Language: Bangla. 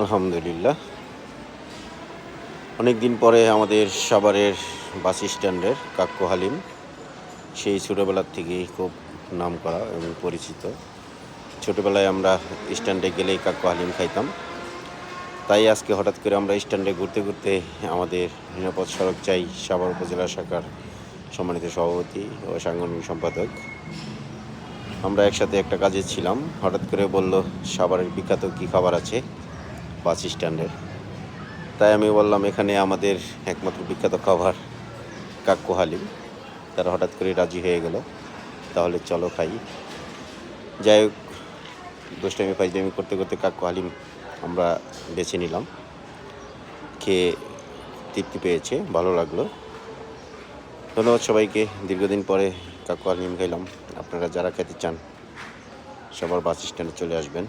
আলহামদুলিল্লাহ। অনেক দিন পরে আমাদের সাভারের বাস স্ট্যান্ডের কাক্কু হালিম, সেই ছোটোবেলার থেকেই খুব নামকরা এবং পরিচিত। ছোটোবেলায় আমরা স্ট্যান্ডে গেলেই কাক্কু হালিম খাইতাম। তাই আজকে হঠাৎ করে আমরা স্ট্যান্ডে ঘুরতে ঘুরতে আমাদের নিরাপদ সড়ক চাই সাভার উপজেলা শাখার সম্মানিত সভাপতি ও সাংগঠনিক সম্পাদক, আমরা একসাথে একটা কাজে ছিলাম। হঠাৎ করে বলল, সাভারের বিখ্যাত কী খাবার আছে বাস স্ট্যান্ডের। তাই আমি বললাম, এখানে আমাদের একমাত্র বিখ্যাত খাবার কাক্কু হালিম। তারা হঠাৎ করে রাজি হয়ে গেল, তাহলে চলো খাই। যাই হোক, দুষ্টামি ফাইজলামি করতে করতে কাক্কু হালিম আমরা বেছে নিলাম। খেয়ে তৃপ্তি পেয়েছে, ভালো লাগলো। ধন্যবাদ সবাইকে। দীর্ঘদিন পরে কাক্কু হালিম খাইলাম। আপনারা যারা খেতে চান সবার বাস স্ট্যান্ডে চলে আসবেন।